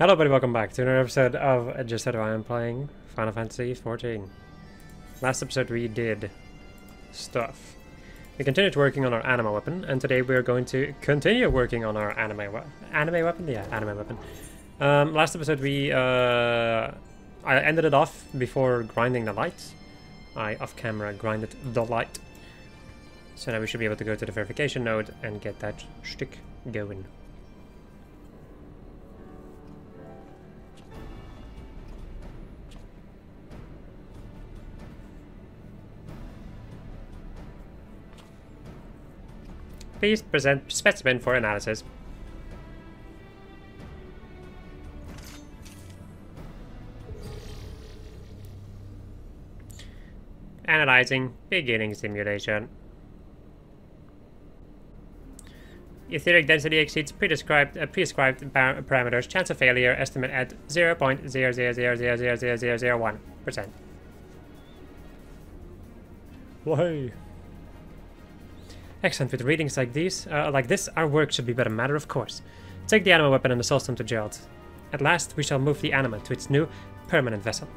Hello everybody, welcome back to another episode of Just How I Am playing Final Fantasy XIV. Last episode we did stuff. We continued working on our Anima weapon, and today we're going to continue working on our anime weapon? Yeah, anime weapon. Last episode we, I ended it off before grinding the light. I, off camera, grinded the light. So now we should be able to go to the verification node and get that shtick going. Please present specimen for analysis. Analyzing, beginning simulation. Etheric density exceeds prescribed parameters. Chance of failure estimate at 0.000000001%. Why? Excellent. With readings like these, our work should be but a matter of course. Take the Anima weapon and the Soulstone to Gerald. At last, we shall move the Anima to its new permanent vessel.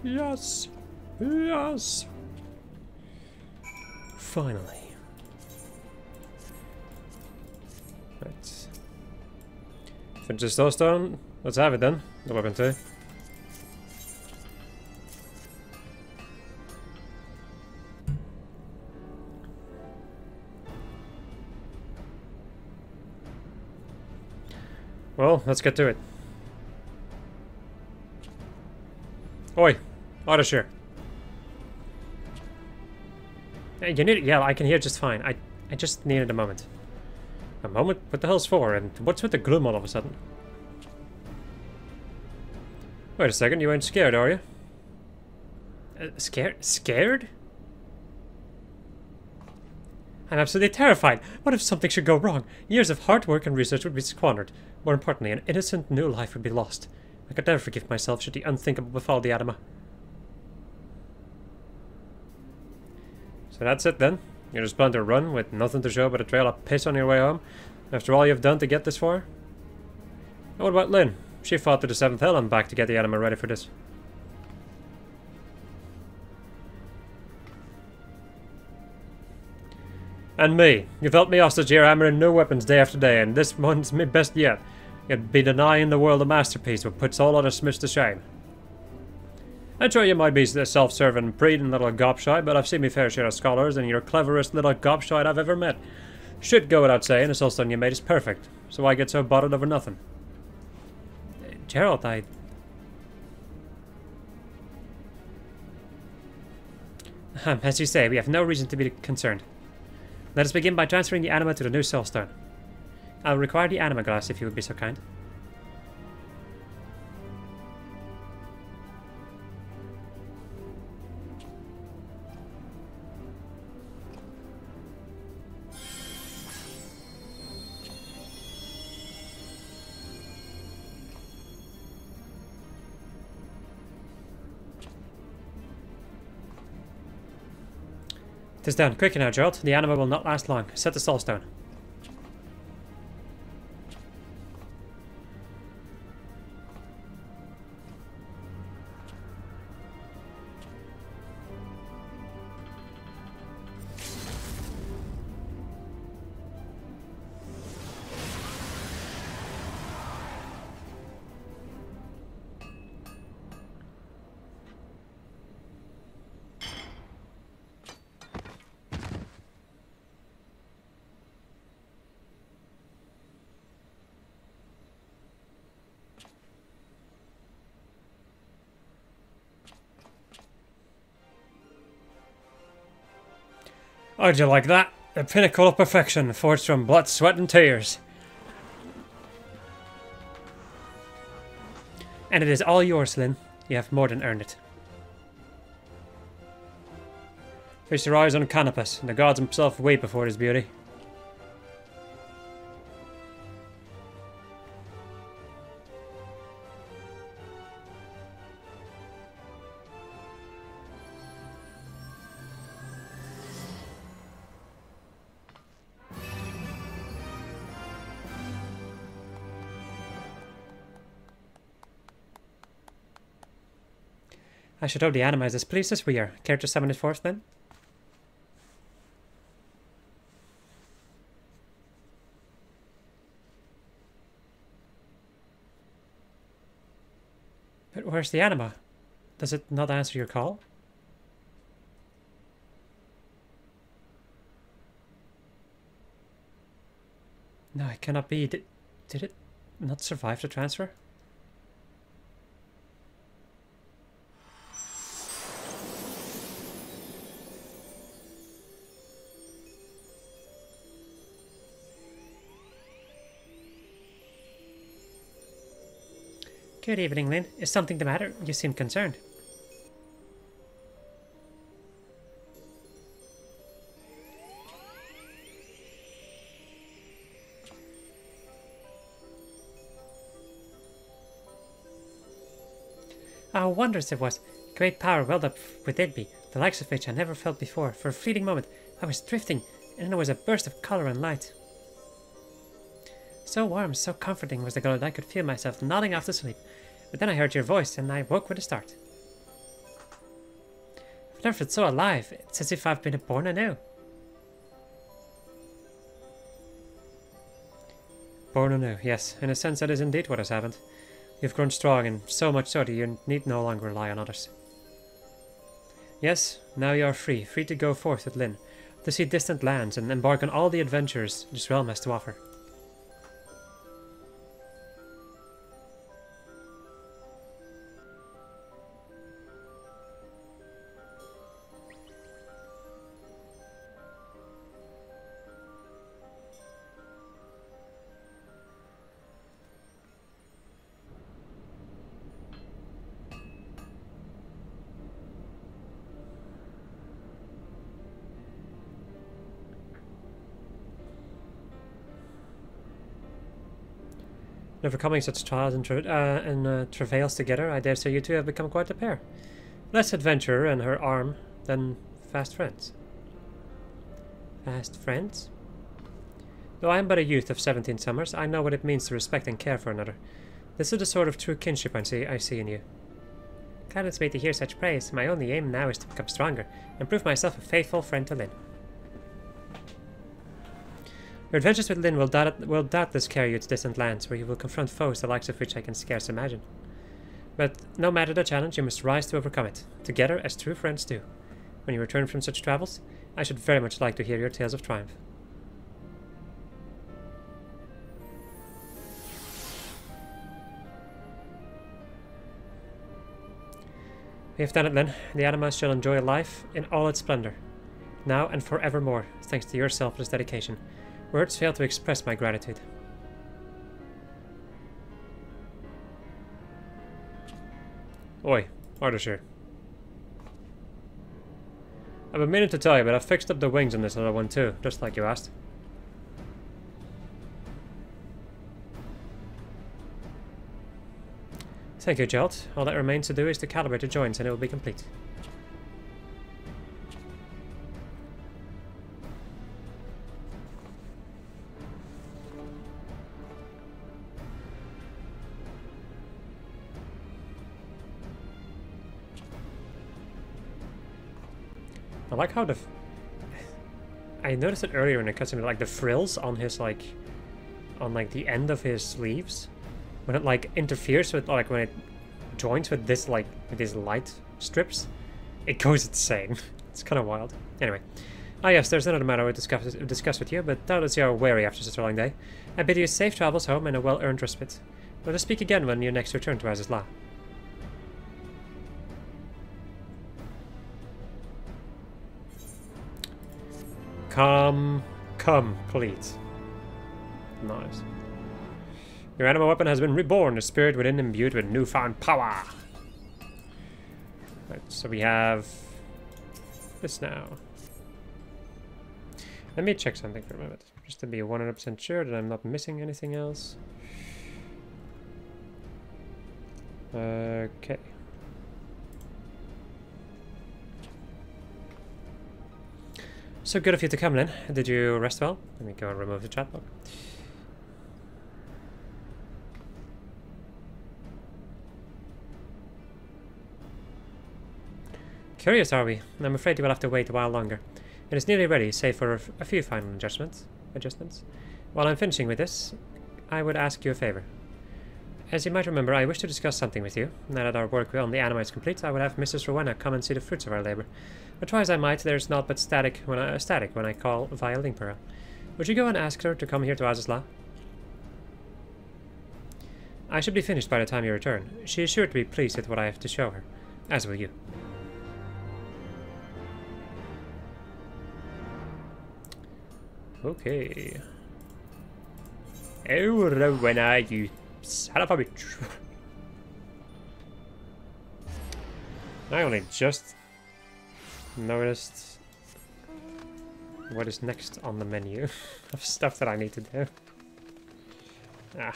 Yes! Yes! Finally. Right. Finish the Soulstone. Let's have it then. The weapon too. Well, let's get to it. Oi, Autoshare. Hey, you need. Yeah, I can hear just fine. I just needed a moment. A moment? What the hell's for? And what's with the gloom all of a sudden? Wait a second, you ain't scared, are you? Scared? Scared? I'm absolutely terrified. What if something should go wrong? Years of hard work and research would be squandered. More importantly, an innocent new life would be lost. I could never forgive myself should the unthinkable befall the Anima. So that's it then? You just plan to run with nothing to show but a trail of piss on your way home? After all you've done to get this far? And what about Lynn? She fought to the 7th hell and back to get the Anima ready for this. And me. You've held me hostage here hammering new weapons day after day, and this one's me best yet. You'd be denying the world a masterpiece that puts all other smiths to shame. I'm sure you might be a self-serving, breeding little gobshite, but I've seen me fair share of scholars, and you're the cleverest little gobshite I've ever met. Should go without saying, the Soulstone you made is perfect, so why get so bothered over nothing? Gerald, as you say, we have no reason to be concerned. Let us begin by transferring the Anima to the new Soulstone. I'll require the Anima glass if you would be so kind. Tis done. Quicker now, Gerald. The Anima will not last long. Set the Soulstone. How'd you like that? The pinnacle of perfection, forged from blood, sweat, and tears. And it is all yours, Lynn. You have more than earned it. Feast your eyes on Canopus, and the gods himself weep before his beauty. I should hope the Anima is as pleased as we are. Care to summon it forth, then? But where's the Anima? Does it not answer your call? No, it cannot be. Did it not survive the transfer? Good evening, Lynn. Is something the matter? You seem concerned. How wondrous it was! Great power welled up within me, the likes of which I never felt before. For a fleeting moment, I was drifting, and then there was a burst of color and light. So warm, so comforting was the glow that I could feel myself nodding off to sleep. But then I heard your voice, and I woke with a start. I've never felt so alive. It's as if I've been born anew. Born anew, yes. In a sense, that is indeed what has happened. You've grown strong, and so much so that you need no longer rely on others. Yes, now you are free to go forth with Lyn, to see distant lands and embark on all the adventures this realm has to offer. Overcoming such trials and travails together, I dare say you two have become quite a pair. Less adventurer and her arm than fast friends. Fast friends? Though I am but a youth of 17 summers, I know what it means to respect and care for another. This is the sort of true kinship I see in you. Gladdens me to hear such praise. My only aim now is to become stronger and prove myself a faithful friend to Lyn. Your adventures with Lyn will doubtless carry you to distant lands, where you will confront foes the likes of which I can scarce imagine. But no matter the challenge, you must rise to overcome it, together as true friends do. When you return from such travels, I should very much like to hear your tales of triumph. We have done it, Lyn. The Anima shall enjoy life in all its splendor, now and forevermore, thanks to your selfless dedication. Words fail to express my gratitude. Oi, Articher. I've been meaning to tell you, but I fixed up the wings on this other one too, just like you asked. Thank you, Jelt. All that remains to do is to calibrate the joints and it will be complete. I like how I noticed it earlier in the cutscene, like the frills on his on the end of his sleeves, when it like interferes with when it joins with this with these light strips, it goes insane. It's kind of wild. Anyway, yes, there's another matter we discuss with you, but doubtless you are weary after such a long day. I bid you safe travels home and a well-earned respite. Let us speak again when you next return to Azizla. Complete. Nice. Your Anima weapon has been reborn, the spirit within imbued with newfound power. Right, so we have this now. Let me check something for a moment, just to be 100% sure that I'm not missing anything else. Okay. So good of you to come, Lyn. Did you rest well? Let me go and remove the chat log. Curious, are we? I'm afraid you will have to wait a while longer. It is nearly ready, save for a few final adjustments. While I'm finishing with this, I would ask you a favor. As you might remember, I wish to discuss something with you. Now that our work on the Anima is complete, I would have Mrs. Rowena come and see the fruits of our labor. But try as I might, there's naught but static when I call via link pearl. Would you go and ask her to come here to Azazla? I should be finished by the time you return. She is sure to be pleased with what I have to show her, as will you. Okay. Oh, Rowena, you son of a bitch. I only just noticed what is next on the menu of stuff that I need to do. Ah.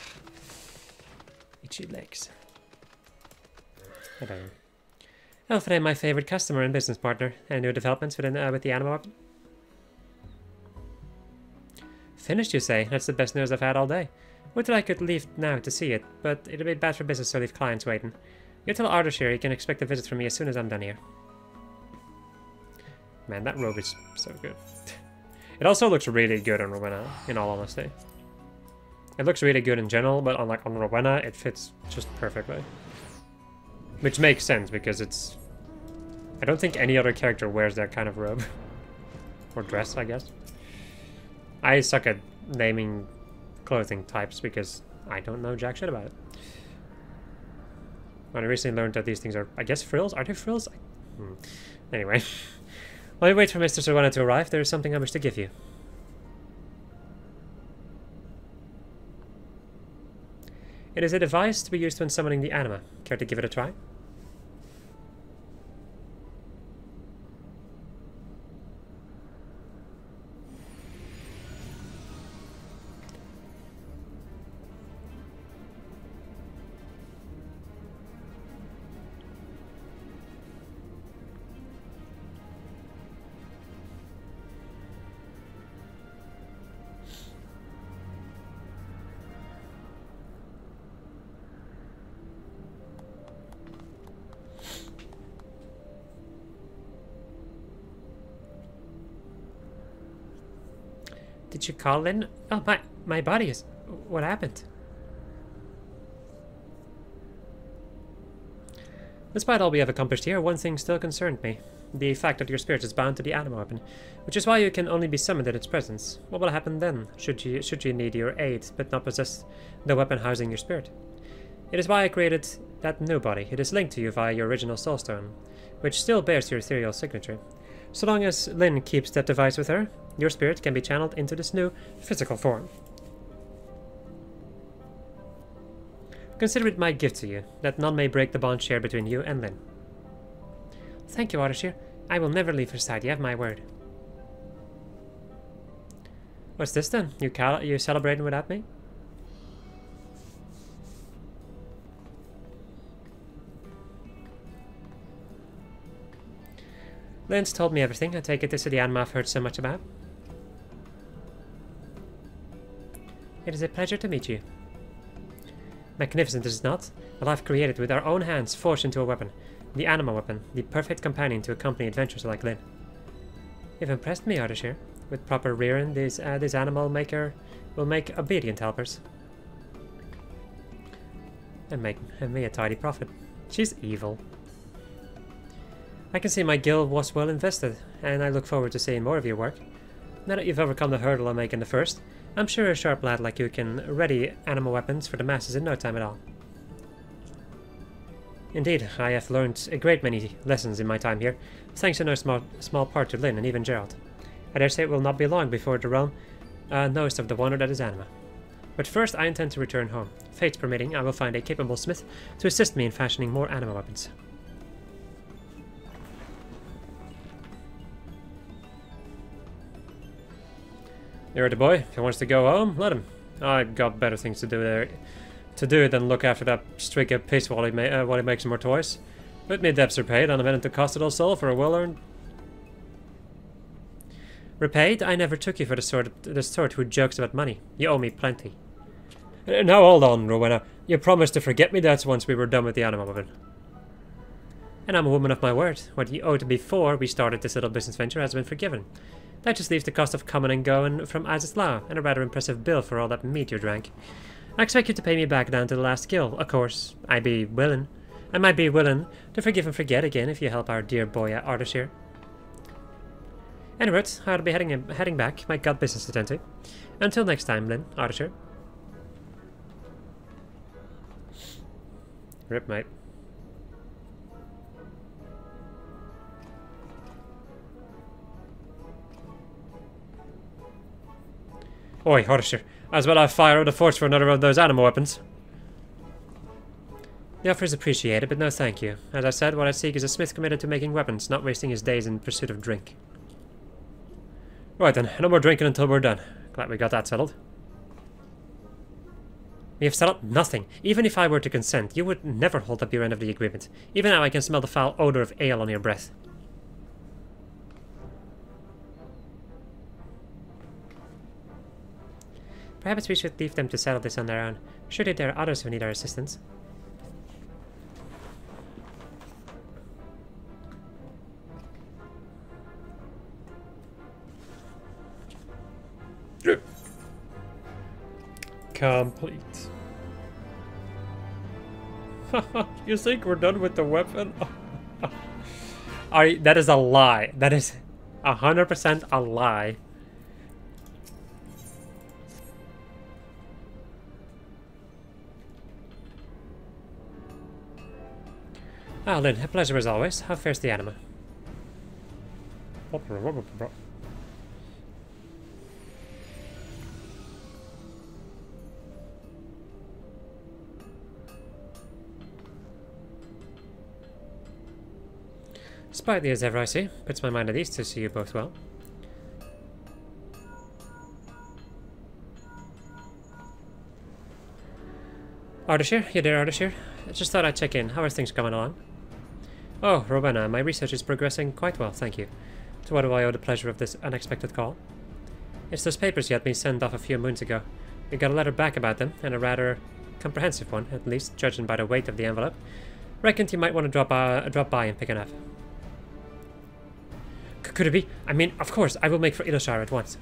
Itchy legs. Hello. Elfred, my favorite customer and business partner. Any new developments with the Anima weapon? Finished, you say? That's the best news I've had all day. Would that I could leave now to see it, but it'll be bad for business to leave clients waiting. You tell Arthur here he can expect a visit from me as soon as I'm done here. Man, that robe is so good. It also looks really good on Rowena, in all honesty. It looks really good in general, but on Rowena, it fits just perfectly. Which makes sense, because it's... I don't think any other character wears that kind of robe. Or dress, I guess. I suck at naming clothing types, because I don't know jack shit about it. I recently learned that these things are, I guess, frills? Are they frills? Anyway. While you wait for Mr. Rowena to arrive, there is something I wish to give you. It is a device to be used when summoning the Anima. Care to give it a try? Did you call in? Oh, my body is... What happened? Despite all we have accomplished here, one thing still concerned me. The fact that your spirit is bound to the Anima weapon, which is why you can only be summoned in its presence. What will happen then, should you need your aid, but not possess the weapon housing your spirit? It is why I created that new body. It is linked to you via your original soulstone, which still bears your ethereal signature. So long as Lynn keeps that device with her, your spirit can be channeled into this new physical form. Consider it my gift to you, that none may break the bond shared between you and Lynn. Thank you, Ardashir. I will never leave her side, you have my word. What's this then? You celebrating without me? Lynn's told me everything. I take it this is the Anima I've heard so much about. It is a pleasure to meet you. Magnificent, is it not? A life created with our own hands, forged into a weapon. The Anima weapon, the perfect companion to accompany adventures like Lynn. You've impressed me, Ardashir. With proper rearing, this animal maker will make obedient helpers. And make me a tidy profit. She's evil. I can see my guild was well invested, and I look forward to seeing more of your work. Now that you've overcome the hurdle of making the first, I'm sure a sharp lad like you can ready Anima weapons for the masses in no time at all. Indeed, I have learned a great many lessons in my time here, thanks in no small part to Lynn and even Gerald. I dare say it will not be long before the realm knows of the wonder that is Anima. But first I intend to return home. Fate permitting, I will find a capable smith to assist me in fashioning more Anima weapons. You're the boy. If he wants to go home, let him. I've got better things to do there, than look after that streak of piss while he makes more toys. But me debts are paid, and I'm to cost it all soul for a well-earned. Repaid? I never took you for the sort who jokes about money. You owe me plenty. Now hold on, Rowena. You promised to forget me debts once we were done with the Anima weapon. And I'm a woman of my word. What you owed before we started this little business venture has been forgiven. That just leaves the cost of coming and going from Azislaw, and a rather impressive bill for all that meat you drank. I expect you to pay me back down to the last skill. Of course, I might be willing to forgive and forget again if you help our dear boy Ardashir. Anyway, I'll be heading back. My got business to tend to. Until next time, Lynn, Ardashir. Rip, mate. Oi, Ardashir. As well I fire out a force for another of those Anima weapons. The offer is appreciated, but no thank you. As I said, what I seek is a smith committed to making weapons, not wasting his days in pursuit of drink. Right then, no more drinking until we're done. Glad we got that settled. We have settled nothing. Even if I were to consent, you would never hold up your end of the agreement. Even now I can smell the foul odor of ale on your breath. Perhaps we should leave them to settle this on their own. Surely there are others who need our assistance. Complete. You think we're done with the weapon? That is a lie. That is 100% a lie. Ah, Lynn, a pleasure as always. How fares the Anima? Sprightly as ever, I see. Puts my mind at ease to see you both well. Ardashir? You there, Ardashir? I just thought I'd check in. How are things coming along? Oh, Rowena, my research is progressing quite well, thank you. To what do I owe the pleasure of this unexpected call? It's those papers you had me sent off a few moons ago. We got a letter back about them, and a rather comprehensive one, at least, judging by the weight of the envelope. Reckoned you might want to drop by and pick it up. Could it be? I mean, of course, I will make for Iloshar at once.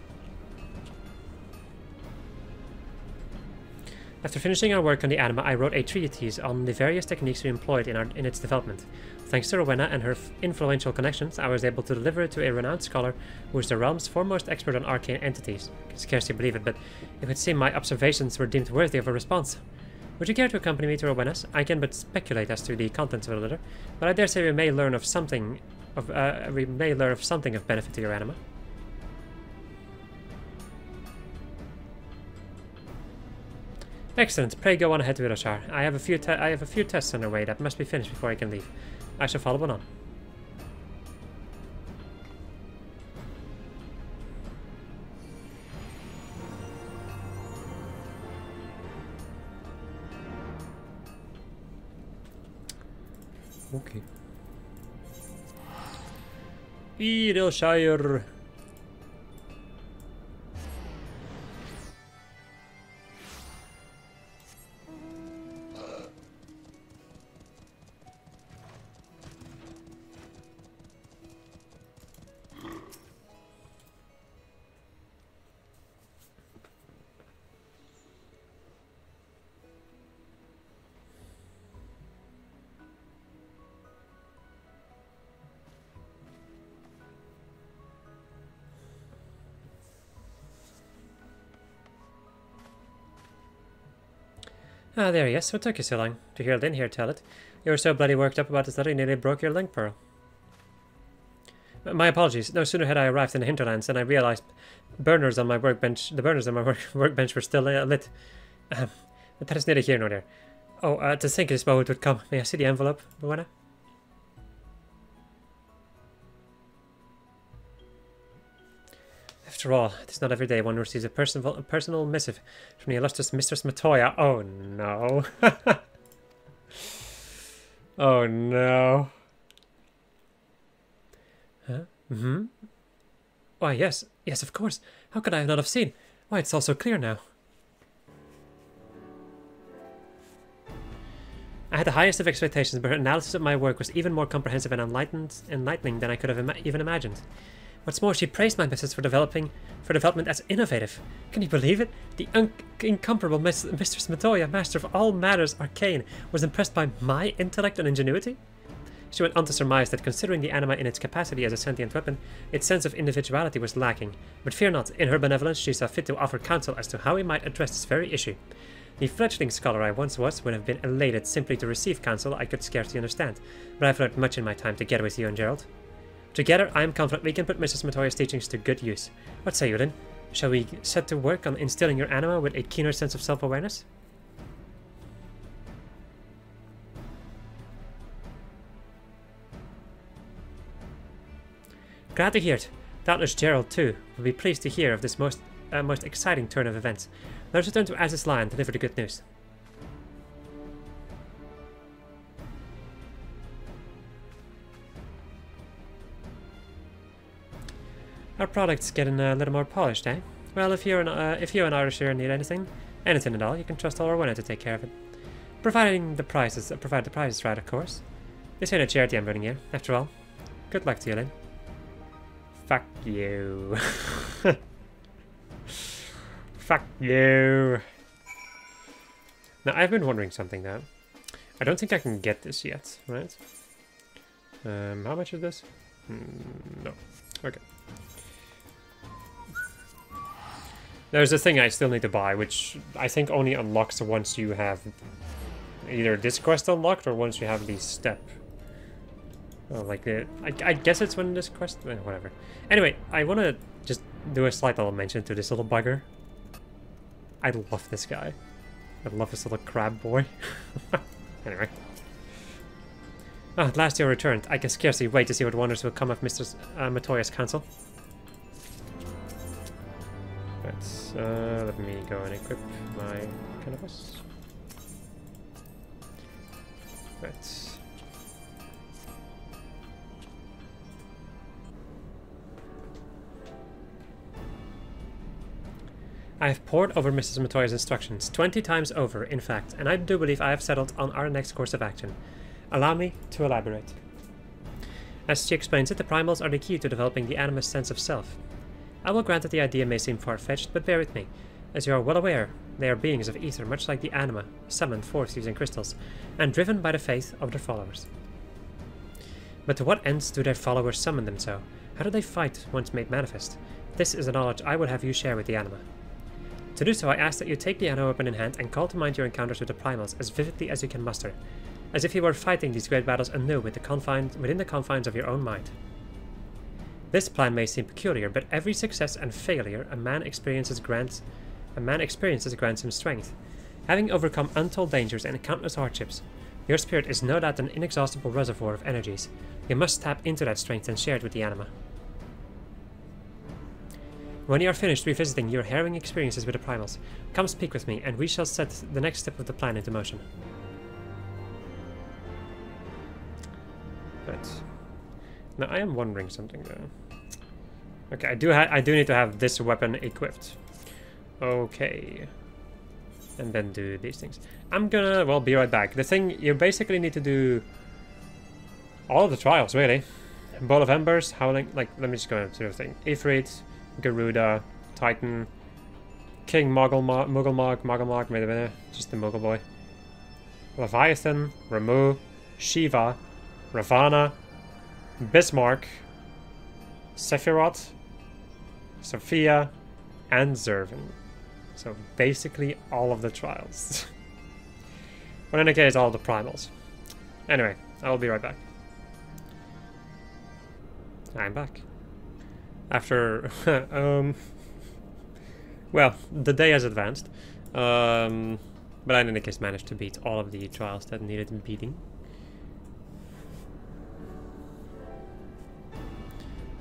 After finishing our work on the Anima, I wrote a treatise on the various techniques we employed in its development. Thanks to Rowena and her influential connections, I was able to deliver it to a renowned scholar who is the realm's foremost expert on arcane entities. I can scarcely believe it, but it would seem my observations were deemed worthy of a response. Would you care to accompany me to Rowena's? I can but speculate as to the contents of the letter, but I dare say we may learn of something of benefit to your Anima. Excellent. Pray go on ahead to Iloshar. I have a few tests underway that must be finished before I can leave. I shall follow on. Okay. Iloshar. Ah, there he is. What took you so long to hear Lynn here tell it? You were so bloody worked up about this letter you nearly broke your link pearl. My apologies. No sooner had I arrived in the hinterlands than I realized the burners on my workbench were still lit. But that is neither here nor there. Oh, to think this moment would come. May I see the envelope, Rowena? After all, it is not every day one receives a personal missive from the illustrious Mistress Matoya. Oh no. Oh no. Huh? Mm-hmm. Why, yes. Yes, of course. How could I not have seen? Why, it's all so clear now. I had the highest of expectations, but her analysis of my work was even more comprehensive and enlightening than I could have even imagined. What's more, she praised my methods for development as innovative. Can you believe it? The incomparable Mistress Matoya, master of all matters arcane, was impressed by my intellect and ingenuity? She went on to surmise that considering the anima in its capacity as a sentient weapon, its sense of individuality was lacking. But fear not, in her benevolence she saw fit to offer counsel as to how we might address this very issue. The fledgling scholar I once was would have been elated simply to receive counsel I could scarcely understand, but I've learned much in my time together with you and Gerald. Together, I am confident we can put Mrs. Matoya's teachings to good use. What say you, Lynn? Shall we set to work on instilling your anima with a keener sense of self-awareness? Glad to hear it. Doubtless Gerald, too, will be pleased to hear of this most exciting turn of events. Let us return to Az's Lie and deliver the good news. Our product's getting a little more polished, eh? Well, if you and Irish here need anything at all, you can trust all our winner to take care of it. Provided the price is right, of course. This ain't a charity I'm running here, after all. Good luck to you, Lynn. Fuck you. Fuck you. Now, I've been wondering something now. I don't think I can get this yet, right? How much is this? No. Okay. There's a thing I still need to buy, which I think only unlocks once you have either this quest unlocked or once you have the step. Oh, like I guess it's when this quest... whatever. Anyway, I want to just do a slight little mention to this little bugger. I love this guy. I love this little crab boy. Anyway. Ah, at last you returned. I can scarcely wait to see what wonders will come of Mr. Matoya's counsel. Let's, let me go and equip my cannabis. Right. I have pored over Mrs. Matoya's instructions 20 times over, in fact, and I do believe I have settled on our next course of action. Allow me to elaborate. As she explains it, the primals are the key to developing the animist sense of self. I will grant that the idea may seem far-fetched, but bear with me. As you are well aware, they are beings of ether, much like the anima, summoned forth using crystals, and driven by the faith of their followers. But to what ends do their followers summon them so? How do they fight once made manifest? This is a knowledge I would have you share with the anima. To do so, I ask that you take the anima weapon in hand and call to mind your encounters with the primals as vividly as you can muster, as if you were fighting these great battles anew within the confines of your own mind. This plan may seem peculiar, but every success and failure a man experiences grants him strength. Having overcome untold dangers and countless hardships, your spirit is no doubt an inexhaustible reservoir of energies. You must tap into that strength and share it with the anima. When you are finished revisiting your harrowing experiences with the primals, come speak with me, and we shall set the next step of the plan into motion. Right. Now I am wondering something though. Okay, I do need to have this weapon equipped. Okay. And then do these things. I'm gonna, well, be right back. The thing, you basically need to do all of the trials, really. Ball of Embers, Howling, like, let me just go into the thing. Ifrit, Garuda, Titan, King Mogulmog, maybe just the Mogul boy. Leviathan, Ramu, Shiva, Ravana, Bismarck, Sephiroth, Sophia, and Zervin. So basically all of the trials. But in any case, all the primals. Anyway, I will be right back. I'm back. After, well, the day has advanced. But I in any case managed to beat all of the trials that needed beating.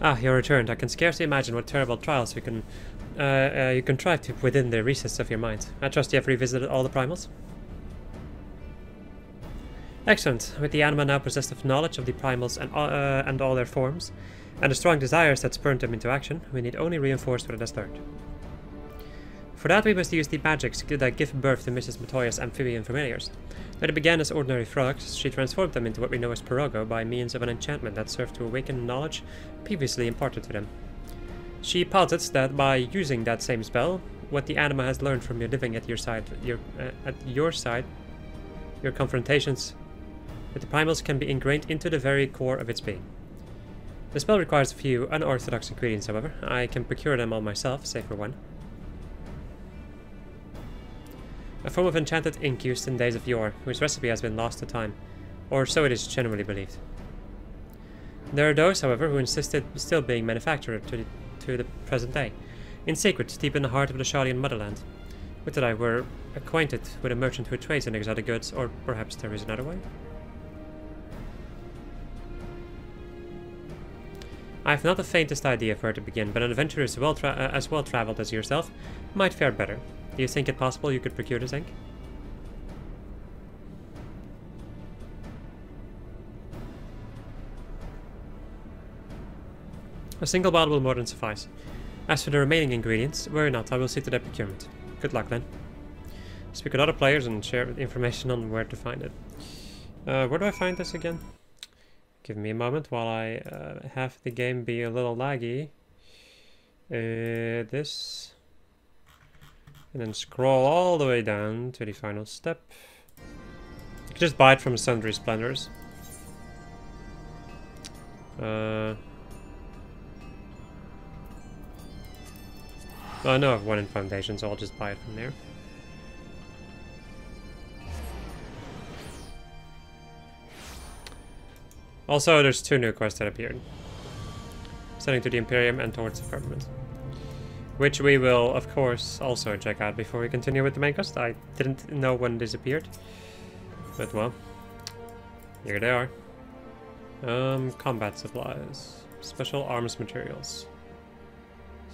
Ah, you returned. I can scarcely imagine what terrible trials you contrived to within the recesses of your mind. I trust you have revisited all the primals? Excellent. With the anima now possessed of knowledge of the primals and all their forms, and the strong desires that spurred them into action, we need only reinforce what it has learned. For that we must use the magics that give birth to Mrs. Matoya's amphibian familiars. When it began as ordinary frogs, she transformed them into what we know as Pirogo by means of an enchantment that served to awaken knowledge previously imparted to them. She posits that by using that same spell, what the Anima has learned from your living at your side, your confrontations with the primals can be ingrained into the very core of its being. The spell requires a few unorthodox ingredients, however. I can procure them all myself, save for one. A form of enchanted ink used in days of yore, whose recipe has been lost to time, or so it is generally believed. There are those, however, who insisted still being manufactured to the present day, in secret, deep in the heart of the Shalian motherland. Would that I were acquainted with a merchant who trades in exotic goods, or perhaps there is another way? I have not the faintest idea of where to begin, but an adventurer as well-traveled as yourself might fare better. Do you think it possible you could procure this ink? A single bottle will more than suffice. As for the remaining ingredients, worry not, I will see to their procurement. Good luck then. Speak with other players and share information on where to find it. Where do I find this again? Give me a moment while I have the game be a little laggy. This. And then scroll all the way down to the final step. You can just buy it from Sundry Splendors. Well, I know I've one in Foundation, so I'll just buy it from there. Also, there's 2 new quests that appeared. Sending to the Imperium and towards the Firmament. Which we will, of course, also check out before we continue with the main quest. I didn't know when this appeared. But well, here they are. Combat supplies. Special arms materials.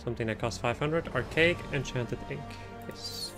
Something that costs 500. Archaic enchanted ink. Yes.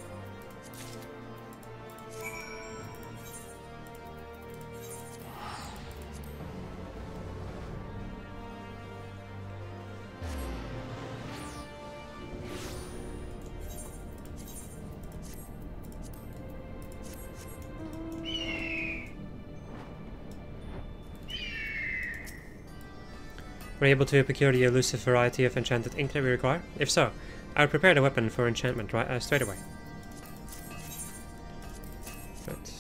Were you able to procure the elusive variety of enchanted ink that we require? If so, I would prepare the weapon for enchantment straight away. Right.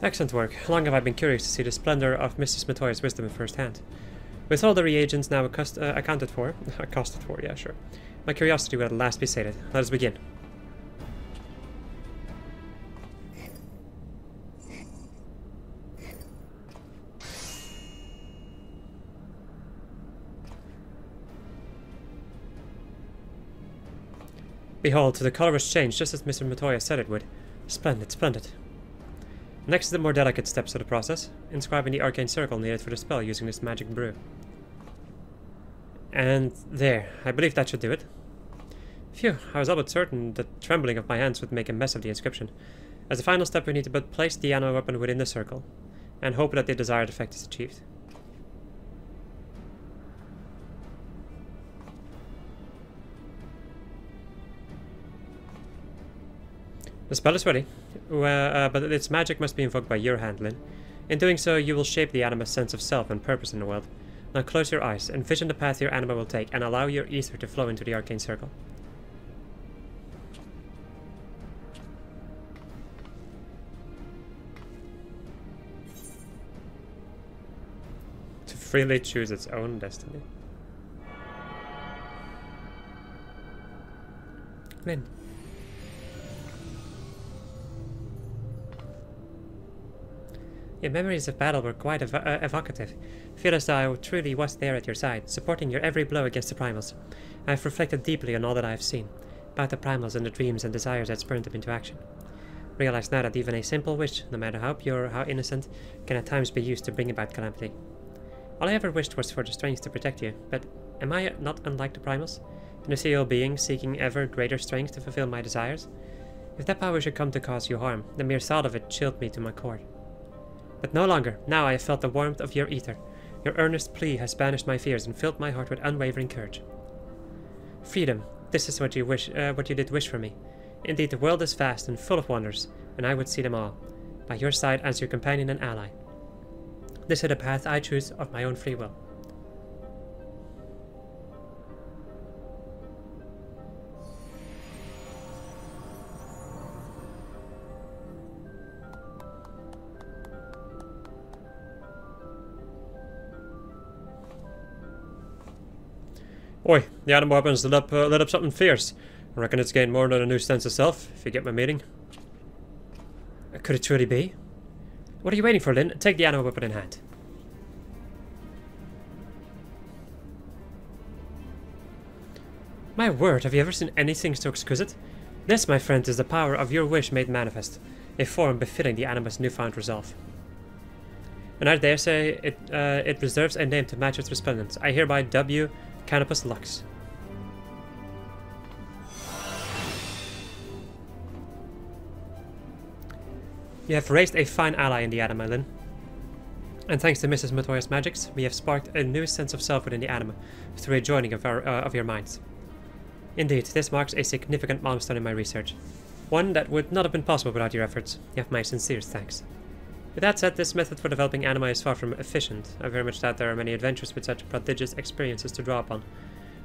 Excellent work. Long have I been curious to see the splendor of Mrs. Matoya's wisdom firsthand. With all the reagents now accounted for, yeah, sure. My curiosity will at last be sated. Let us begin. Behold, the color has changed just as Mr. Matoya said it would. Splendid, splendid. Next is the more delicate steps of the process, inscribing the arcane circle needed for the spell using this magic brew. And there, I believe that should do it. Phew, I was all but certain the trembling of my hands would make a mess of the inscription. As the final step we need to but place the Anima weapon within the circle, and hope that the desired effect is achieved. The spell is ready, but its magic must be invoked by your hand, Lyn. In doing so, you will shape the Anima's sense of self and purpose in the world. Now close your eyes, envision the path your Anima will take, and allow your ether to flow into the arcane circle. To freely choose its own destiny. Lyn. Your memories of battle were quite evocative. Feel as though I truly was there at your side, supporting your every blow against the primals. I have reflected deeply on all that I have seen, about the primals and the dreams and desires that spurned them into action. Realize now that even a simple wish, no matter how pure or how innocent, can at times be used to bring about calamity. All I ever wished was for the strength to protect you, but am I not unlike the primals? An ethereal being seeking ever greater strength to fulfill my desires? If that power should come to cause you harm, the mere thought of it chilled me to my core. But no longer. Now I have felt the warmth of your ether. Your earnest plea has banished my fears and filled my heart with unwavering courage. Freedom. This is what you wish, what you did wish for me. Indeed, the world is vast and full of wonders, and I would see them all, by your side as your companion and ally. This is the path I choose of my own free will. Oi, the Anima weapons lit up something fierce. I reckon it's gained more than a new sense of self, if you get my meaning. Could it truly be? What are you waiting for, Lynn? Take the Anima weapon in hand. My word, have you ever seen anything so exquisite? This, my friend, is the power of your wish made manifest, a form befitting the Anima's newfound resolve. And I dare say it reserves a name to match its resplendence. I hereby dub you Canopus Lux. You have raised a fine ally in the Anima, Lynn. And thanks to Mrs. Matoya's magics, we have sparked a new sense of self within the Anima, through a joining of your minds. Indeed, this marks a significant milestone in my research. One that would not have been possible without your efforts. You have my sincerest thanks. With that said, this method for developing Anima is far from efficient. I very much doubt there are many adventures with such prodigious experiences to draw upon.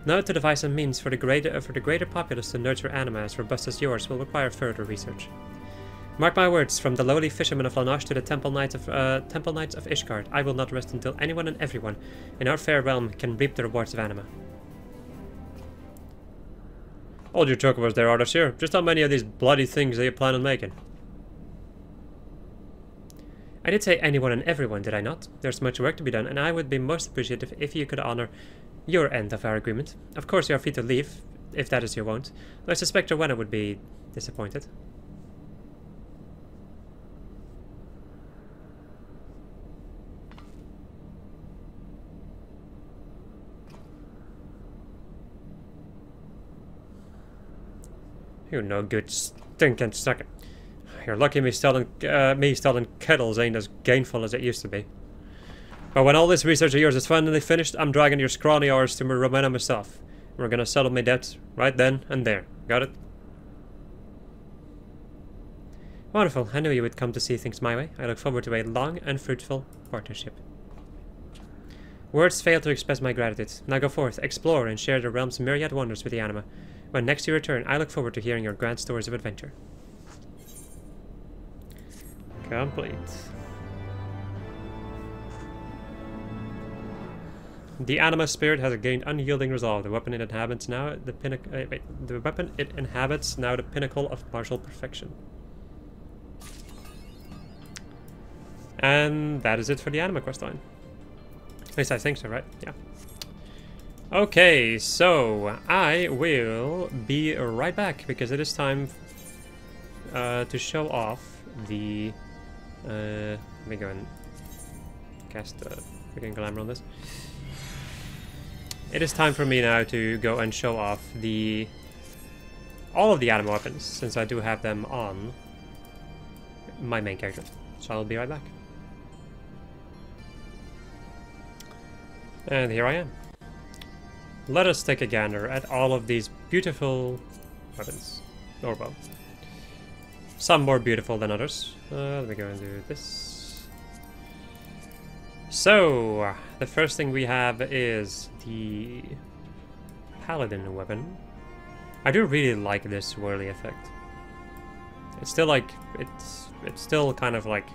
Now to devise a means for the greater populace to nurture Anima as robust as yours will require further research. Mark my words, from the lowly fishermen of Lanash to the Temple Knights of Ishgard, I will not rest until anyone and everyone in our fair realm can reap the rewards of Anima. Hold your chocobos there, Arthur. Just how many of these bloody things are you planning on making? I did say anyone and everyone, did I not? There's much work to be done, and I would be most appreciative if you could honor your end of our agreement. Of course, you are free to leave, if that is your want, though I suspect Rowena would be disappointed. You no good stinking sucker. You're lucky me selling kettles ain't as gainful as it used to be. But when all this research of yours is finally finished, I'm dragging your scrawny arse to Rowena myself. We're gonna settle my debts right then and there. Got it? Wonderful. I knew you would come to see things my way. I look forward to a long and fruitful partnership. Words fail to express my gratitude. Now go forth, explore, and share the realm's myriad wonders with the Anima. When next you return, I look forward to hearing your grand stories of adventure. Complete. The Anima spirit has gained unyielding resolve. The weapon it inhabits now the pinnacle of martial perfection. And that is it for the Anima questline. At least I think so, right? Yeah. Okay, so I will be right back because it is time to show off the. Let me go and cast the freaking glamour on this. It is time for me now to go and show off all of the Anima weapons, since I do have them on my main character. So I'll be right back. And here I am. Let us take a gander at all of these beautiful weapons. Or well, some more beautiful than others. Let me go and do this. So, the first thing we have is the Paladin weapon. I do really like this whirly effect. It's still like, it's still kind of like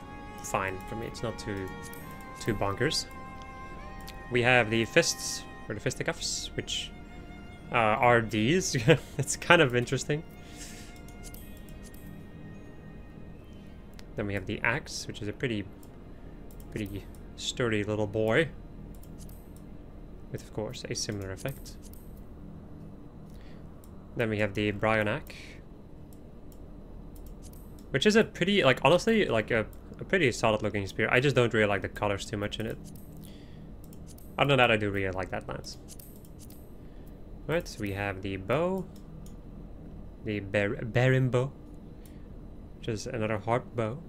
fine for me. It's not too bonkers. We have the fists, or the fisticuffs, which are these. It's kind of interesting. Then we have the axe, which is a pretty sturdy little boy, with of course a similar effect. Then we have the Bryonak, which is a pretty, like, honestly, like a pretty solid looking spear. I just don't really like the colors too much in it. Other than that, I do really like that lance. Right, so we have the bow, the Baron bow, which is another harp bow.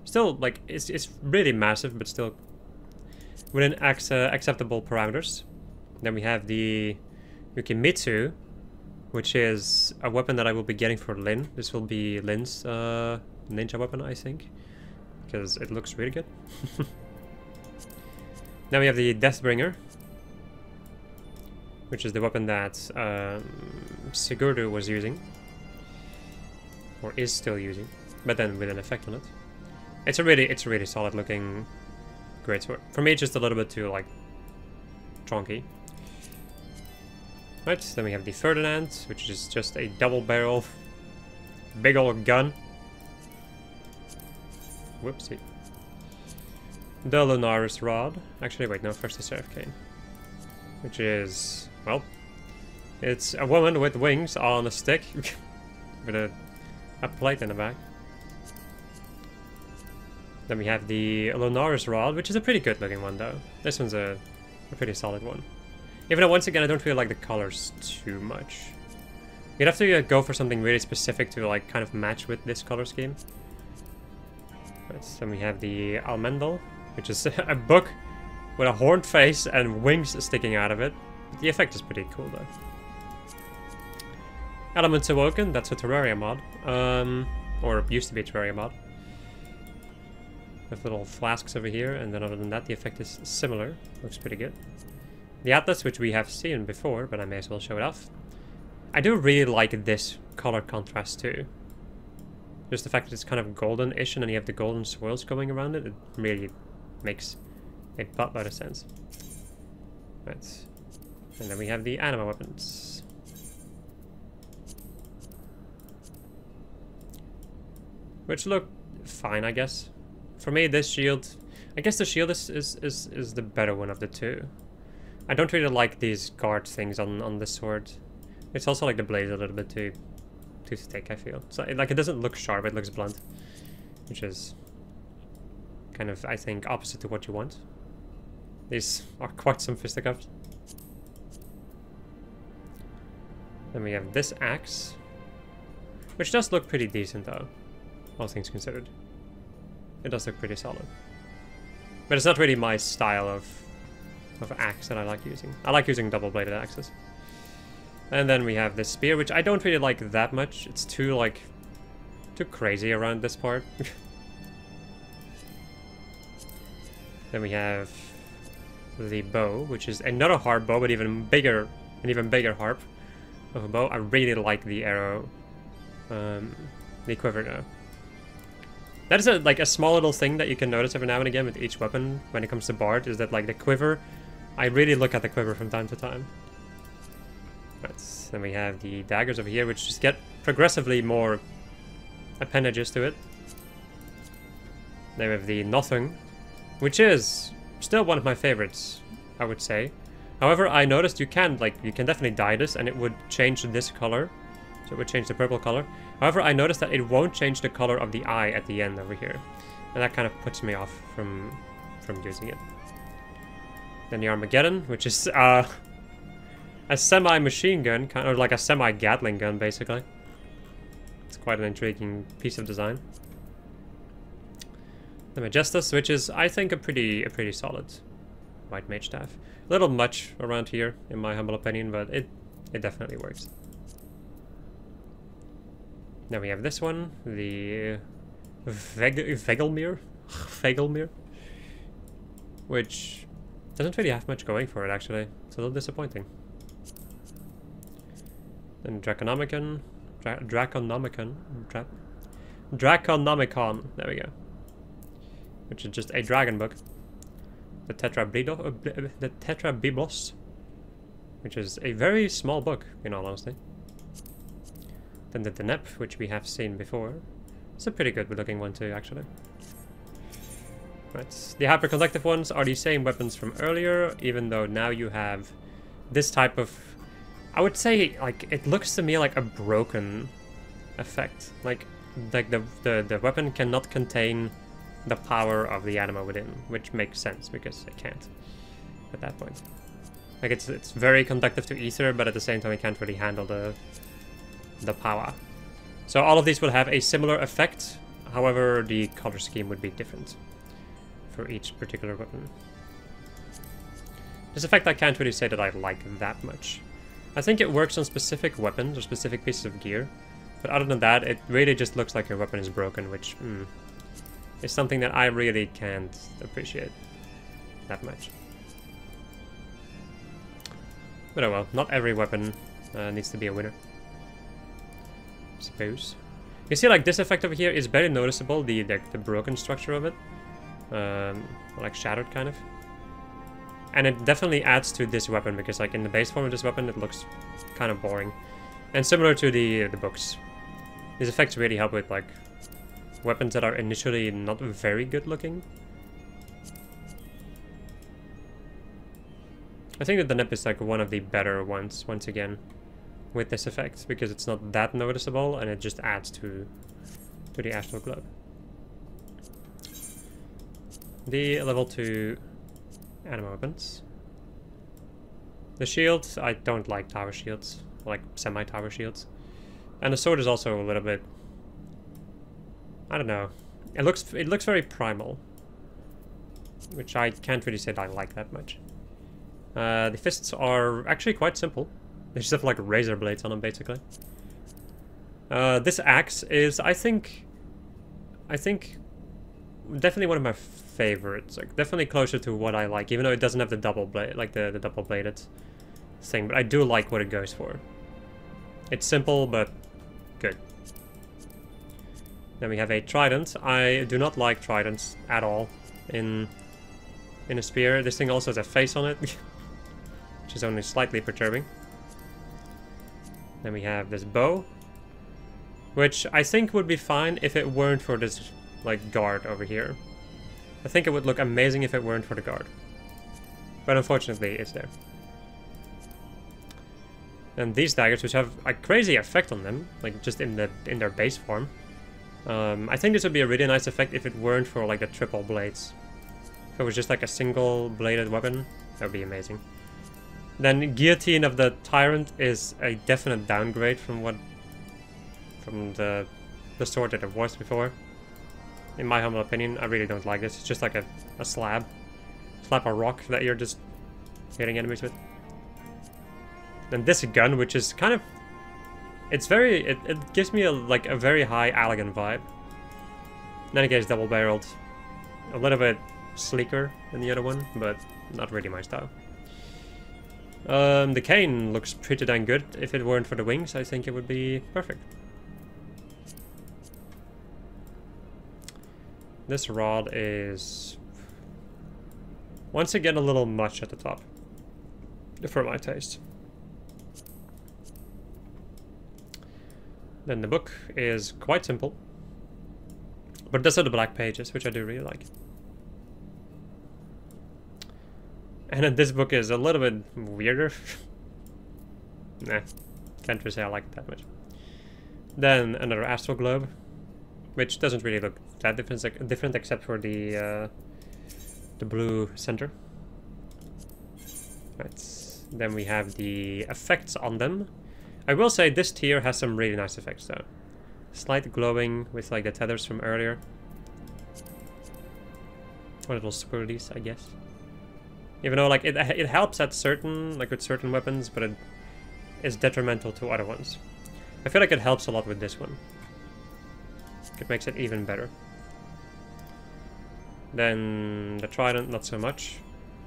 Still, like, it's really massive, but still within acceptable parameters. Then we have the Yukimitsu, which is a weapon that I will be getting for Lyn. This will be Lyn's ninja weapon, I think, because it looks really good. Now we have the Deathbringer, which is the weapon that Sigurdur was using, or is still using, but then with an effect on it. It's a really solid looking greatsword. For me, it's just a little bit too like chonky. Right, then we have the Ferdinand, which is just a double barrel, big old gun. Whoopsie. The Lunaris Rod. Actually, wait, no, first the Seraph Cane. Which is, well, it's a woman with wings on a stick with a plate in the back. Then we have the Lunaris Rod, which is a pretty good looking one though. This one's a pretty solid one. Even though, once again, I don't really like the colors too much. You'd have to go for something really specific to like kind of match with this color scheme. Right, then we have the Almendal, which is a book with a horned face and wings sticking out of it. The effect is pretty cool though. Elements Awoken, that's a Terraria mod. Or used to be a Terraria mod. With little flasks over here, and then other than that, the effect is similar. Looks pretty good. The Atlas, which we have seen before, but I may as well show it off. I do really like this color contrast too. Just the fact that it's kind of golden-ish and then you have the golden swirls going around it, it really makes a buttload of sense. Right. And then we have the Anima weapons. Which look fine, I guess. For me, this shield... I guess the shield is the better one of the two. I don't really like these guard things on this sword. It's also like the blade a little bit too thick, I feel. So like it doesn't look sharp, it looks blunt. Which is kind of, I think, opposite to what you want. These are quite some fisticuffs. Then we have this axe, which does look pretty decent though, all things considered. It does look pretty solid. But it's not really my style of axe that I like using. I like using double-bladed axes. And then we have this spear, which I don't really like that much. It's too crazy around this part. Then we have the bow, which is another harp bow, but an even bigger harp of a bow. I really like the arrow, the quiver now. That is a small little thing that you can notice every now and again with each weapon when it comes to Bard, is that like the quiver, I really look at the quiver from time to time. Right, then we have the daggers over here, which just get progressively more appendages to it. Then we have the Nothing, which is still one of my favorites, I would say. However, I noticed you can definitely dye this and it would change this color. So it would change the purple color. However, I noticed that it won't change the color of the eye at the end over here. And that kind of puts me off from using it. Then the Armageddon, which is a semi-machine gun, kind of like a semi-Gatling gun, basically. It's quite an intriguing piece of design. The Majestus, which is, I think, a pretty solid white mage staff. A little much around here, in my humble opinion, but it definitely works. Then we have this one, the Vegelmir, which doesn't really have much going for it, actually. It's a little disappointing. Then Draconomicon, Draconomicon, there we go. Which is just a dragon book. The Tetrabiblos, which is a very small book, in all honesty. Then the Deneb, which we have seen before. It's a pretty good looking one too, actually. Right. The hyper-conductive ones are the same weapons from earlier, even though now you have this type of... I would say, like, it looks to me like a broken effect. Like the weapon cannot contain the power of the anima within, which makes sense, because it can't at that point. Like, it's very conductive to ether, but at the same time it can't really handle the power. So all of these will have a similar effect, however the color scheme would be different for each particular weapon. This effect I can't really say that I like that much. I think it works on specific weapons or specific pieces of gear. But other than that, it really just looks like your weapon is broken, which is something that I really can't appreciate that much. But oh well, not every weapon needs to be a winner, I suppose. You see, like, this effect over here is very noticeable, the broken structure of it. Like, shattered, kind of. And it definitely adds to this weapon, because, like, in the base form of this weapon, it looks kind of boring. And similar to the books. These effects really help with, like, weapons that are initially not very good looking. I think that the nip is, like, one of the better ones, once again, with this effect, because it's not that noticeable, and it just adds to the astral globe. The level 2 Anima weapons. The shields, I don't like tower shields, like semi-tower shields. And the sword is also a little bit, I don't know, it looks very primal, which I can't really say that I like that much. The fists are actually quite simple. They just have like razor blades on them, basically. This axe is, I think definitely one of my favorites. Like, definitely closer to what I like, even though it doesn't have the double blade, like the double bladed thing. But I do like what it goes for. It's simple, but good. Then we have a trident. I do not like tridents at all in a spear. This thing also has a face on it, which is only slightly perturbing. Then we have this bow, which I think would be fine if it weren't for this, like, guard over here. I think it would look amazing if it weren't for the guard. But unfortunately, it's there. And these daggers, which have a crazy effect on them, like just in their base form. I think this would be a really nice effect if it weren't for, like, the triple blades. If it was just like a single bladed weapon, that would be amazing. Then Guillotine of the Tyrant is a definite downgrade from the sword that it was before. In my humble opinion, I really don't like this. It's just like a slab or rock that you're just hitting enemies with. Then this gun, which is kind of, it gives me a very high Allegan vibe. In any case, double-barreled, a little bit sleeker than the other one, but not really my style. The cane looks pretty dang good. If it weren't for the wings, I think it would be perfect. This rod is, once again, a little much at the top, for my taste. Then the book is quite simple, but it does have the black pages, which I do really like. And then this book is a little bit weirder. Nah, can't really say I like it that much. Then another astral globe, which doesn't really look that different except for the blue center. Right. Then we have the effects on them. I will say this tier has some really nice effects though. Slight glowing with like the tethers from earlier. Or little swirlies, I guess. Even though like it helps at certain, like with certain weapons, but it is detrimental to other ones. I feel like it helps a lot with this one. It makes it even better. Then the trident, not so much.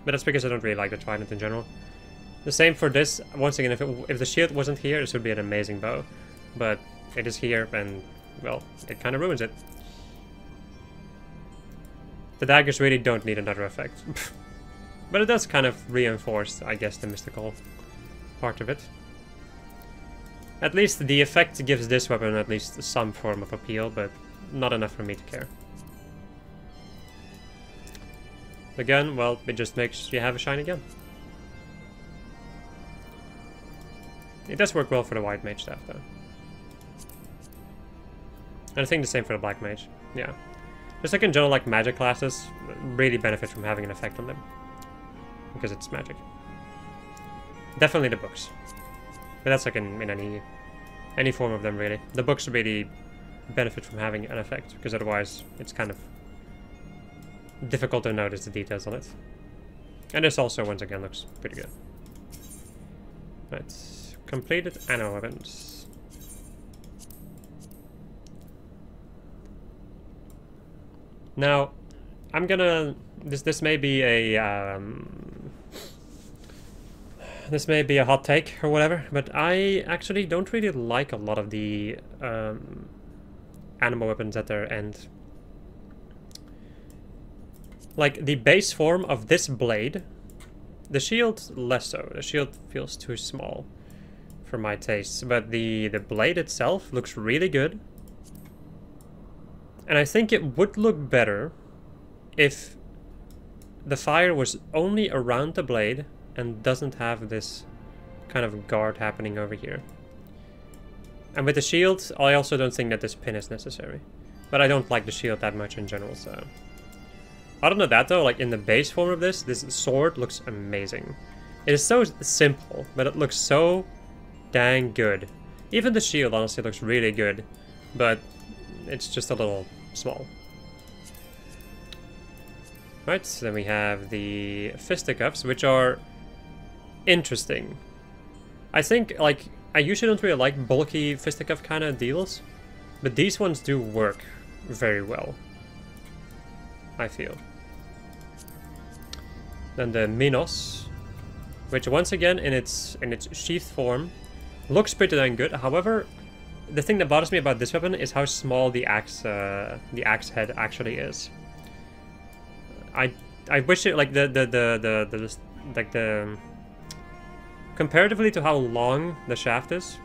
But that's because I don't really like the trident in general. The same for this. Once again, if the shield wasn't here, this would be an amazing bow. But it is here, and, well, it kind of ruins it. The daggers really don't need another effect. But it does kind of reinforce, I guess, the mystical part of it. At least the effect gives this weapon at least some form of appeal, but not enough for me to care. The gun, well, it just makes you have a shiny gun. It does work well for the white mage staff, though. And I think the same for the black mage. Yeah. Just like in general, like magic classes really benefit from having an effect on them. Because it's magic. Definitely the books. But that's like in any form of them, really. The books really benefit from having an effect, because otherwise it's kind of difficult to notice the details on it. And this also, once again, looks pretty good. Right. Completed Anima weapons. Now, I'm gonna... This may be a... this may be a hot take or whatever, but I actually don't really like a lot of the Anima weapons at their end. Like, the base form of this blade, the shield less so. The shield feels too small for my tastes, but the blade itself looks really good. And I think it would look better if the fire was only around the blade and doesn't have this kind of guard happening over here. And with the shield, I also don't think that this pin is necessary. But I don't like the shield that much in general, so... Other than that though, like in the base form of this sword looks amazing. It is so simple, but it looks so dang good. Even the shield honestly looks really good, but it's just a little small. Right, so then we have the fisticuffs, which are interesting. I think, like, I usually don't really like bulky fisticuff kind of deals, but these ones do work very well, I feel. Then the Minos, which once again in its sheathed form looks pretty dang good. However, the thing that bothers me about this weapon is how small the axe head actually is. I wish it like the comparatively to how long the shaft is,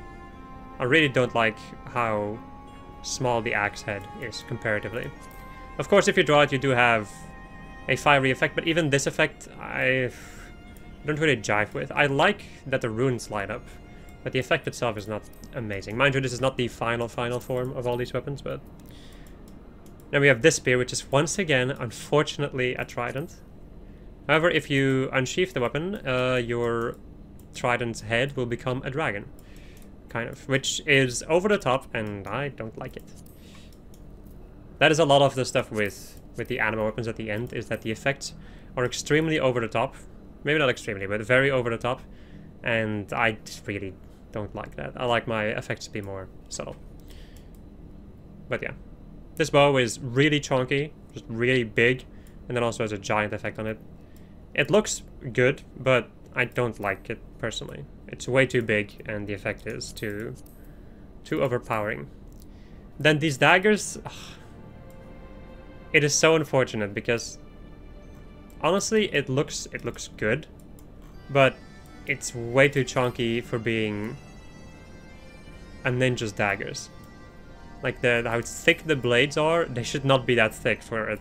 I really don't like how small the axe head is comparatively. Of course, if you draw it, you do have a fiery effect, but even this effect I don't really jive with. I like that the runes light up, but the effect itself is not amazing. Mind you, this is not the final form of all these weapons, but... Now we have this spear, which is once again, unfortunately, a trident. However, if you unsheath the weapon, your trident's head will become a dragon. Kind of. Which is over the top, and I don't like it. That is a lot of the stuff with the Anima weapons at the end, is that the effects are extremely over the top. Maybe not extremely, but very over the top. And I just really don't like that. I like my effects to be more subtle. But yeah. This bow is really chunky, just really big, and then also has a giant effect on it. It looks good, but I don't like it personally. It's way too big, and the effect is too overpowering. Then these daggers... Ugh, it is so unfortunate because honestly it looks good, but it's way too chunky for being a ninja's daggers. Like how thick the blades are, they should not be that thick for a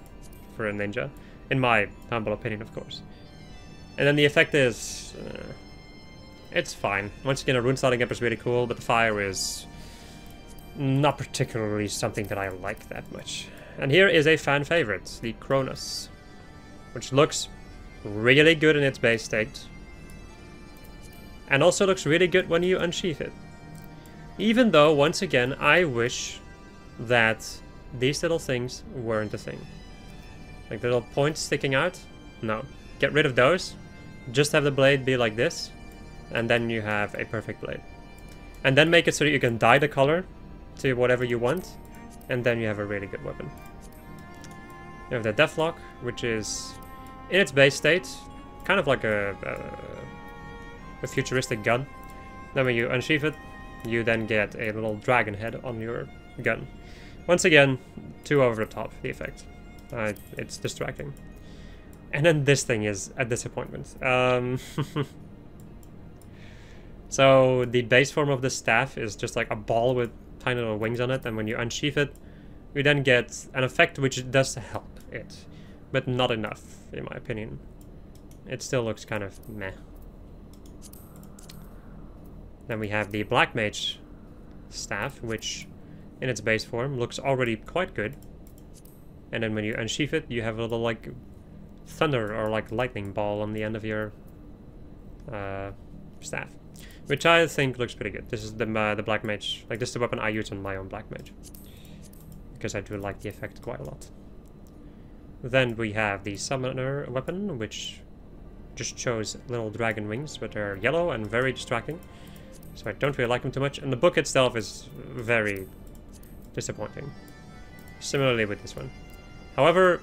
ninja, in my humble opinion, of course. And then the effect is it's fine. Once again, a rune starting up is really cool, but the fire is not particularly something that I like that much. And here is a fan favorite, the Cronus, which looks really good in its base state, and also looks really good when you unsheath it. Even though, once again, I wish that these little things weren't a thing. Like the little points sticking out, no. Get rid of those, just have the blade be like this, and then you have a perfect blade. And then make it so that you can dye the color to whatever you want, and then you have a really good weapon. You have the Deathlock, which is, in its base state, kind of like a futuristic gun. Then when you unsheath it, you then get a little dragon head on your gun. Once again, too over the top, the effect. It's distracting. And then this thing is a disappointment. So the base form of the staff is just like a ball with tiny little wings on it, and when you unsheath it, you then get an effect which does help it, but not enough, in my opinion. It still looks kind of meh. Then we have the Black Mage staff, which in its base form looks already quite good. And then when you unsheath it, you have a little like thunder or like lightning ball on the end of your staff, which I think looks pretty good. This is the Black Mage, like this is the weapon I use on my own Black Mage, because I do like the effect quite a lot. Then we have the Summoner weapon, which just shows little dragon wings, but they're yellow and very distracting. So I don't really like him too much, and the book itself is very disappointing. Similarly with this one. However,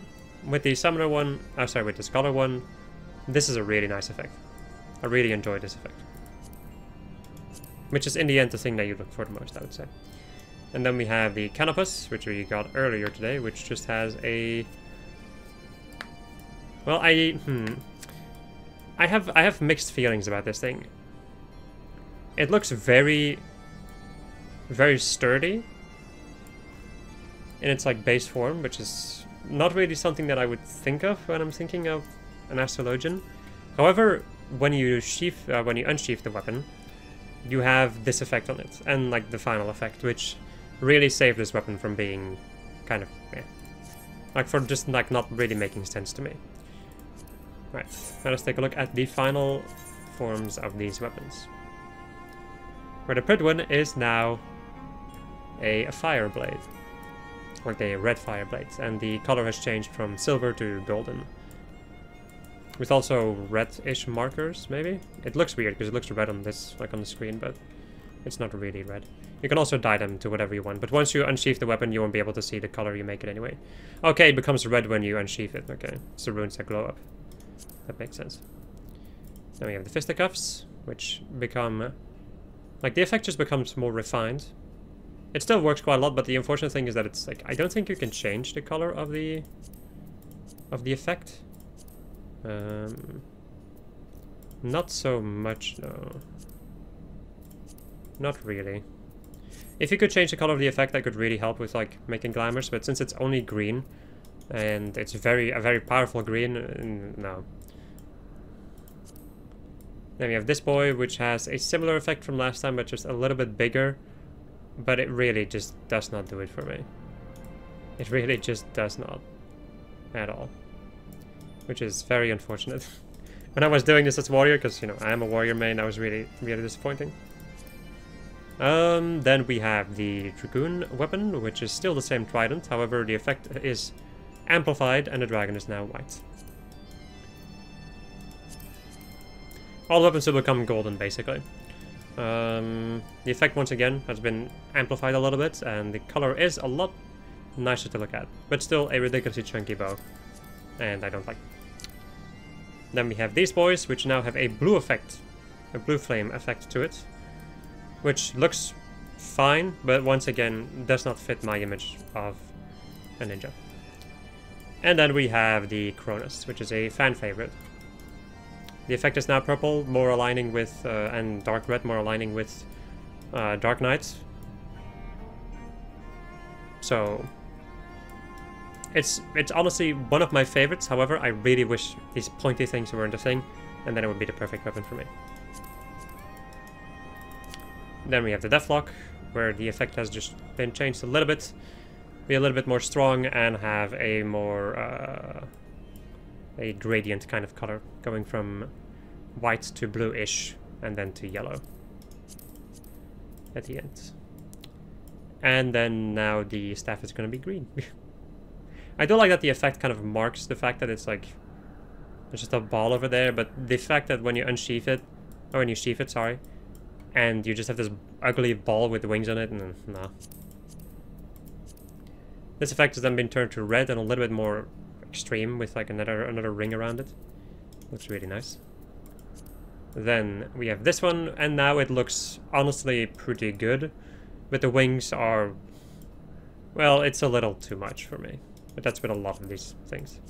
with the Summoner one, with the Scholar one, this is a really nice effect. I really enjoy this effect. Which is in the end the thing that you look for the most, I would say. And then we have the Canopus, which we got earlier today, which just has a... Well, I have mixed feelings about this thing. It looks very, very sturdy in its like base form, which is not really something that I would think of when I'm thinking of an Astrologian. However, when you unsheath the weapon, you have this effect on it, and like the final effect, which really saved this weapon from being kind of like for just like not really making sense to me. Right, let us take a look at the final forms of these weapons. Where the Prid one is now a fire blade, like a red fire blade, and the color has changed from silver to golden. With also red-ish markers, maybe? It looks weird because it looks red on this, like on the screen, but it's not really red. You can also dye them to whatever you want, but once you unsheath the weapon, you won't be able to see the color you make it anyway. Okay, it becomes red when you unsheath it. Okay, it's the runes that glow up. That makes sense. Then we have the fisticuffs, which become... like, the effect just becomes more refined. It still works quite a lot, but the unfortunate thing is that it's like... I don't think you can change the color of the effect. Not so much, no. Not really. If you could change the color of the effect, that could really help with, like, making glamours, but since it's only green, and it's a very powerful green, no. Then we have this boy, which has a similar effect from last time, but just a little bit bigger. But it really just does not do it for me. It really just does not. At all. Which is very unfortunate. When I was doing this as warrior, because, you know, I am a warrior main, I was really disappointing. Then we have the Dragoon weapon, which is still the same trident. However, the effect is amplified, and the dragon is now white. All the weapons will become golden, basically. The effect, once again, has been amplified a little bit, and the color is a lot nicer to look at. But still a ridiculously chunky bow, and I don't like it. Then we have these boys, which now have a blue effect, a blue flame effect to it, which looks fine, but once again, does not fit my image of a ninja. And then we have the Cronus, which is a fan favorite. The effect is now purple, more aligning with, and dark red, more aligning with Dark Knight. So, it's honestly one of my favorites. However, I really wish these pointy things weren't a thing, and then it would be the perfect weapon for me. Then we have the Deathlock, where the effect has just been changed a little bit, be a little bit more strong, and have a more a gradient kind of color, going from white to bluish, and then to yellow at the end. And then now the staff is going to be green. I do like that the effect kind of marks the fact that it's like there's just a ball over there, but the fact that when you unsheath it, or when you sheath it, sorry, and you just have this ugly ball with wings on it, and nah. This effect has then been turned to red and a little bit more extreme with like another ring around it. Looks really nice. Then we have this one, and now it looks honestly pretty good, but the wings are, well, it's a little too much for me. But that's with a lot of these things.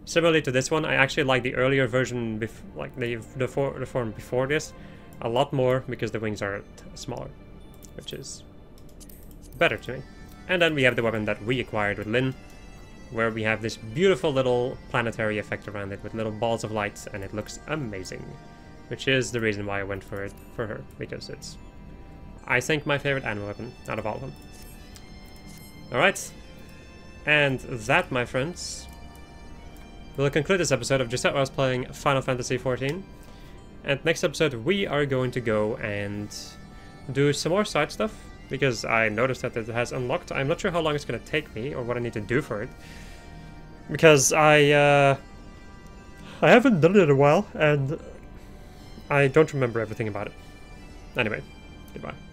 Similarly to this one, I actually like the earlier version, like the form before this, a lot more because the wings are smaller, which is better to me. And then we have the weapon that we acquired with Lyn, where we have this beautiful little planetary effect around it with little balls of light, and it looks amazing. Which is the reason why I went for it for her, because it's, I think, my favorite anima weapon out of all of them. Alright, and that, my friends, will conclude this episode of just how I was playing Final Fantasy XIV. And next episode we are going to go and do some more side stuff, because I noticed that it has unlocked. I'm not sure how long it's going to take me, or what I need to do for it. Because I haven't done it in a while, and I don't remember everything about it. Anyway, Goodbye.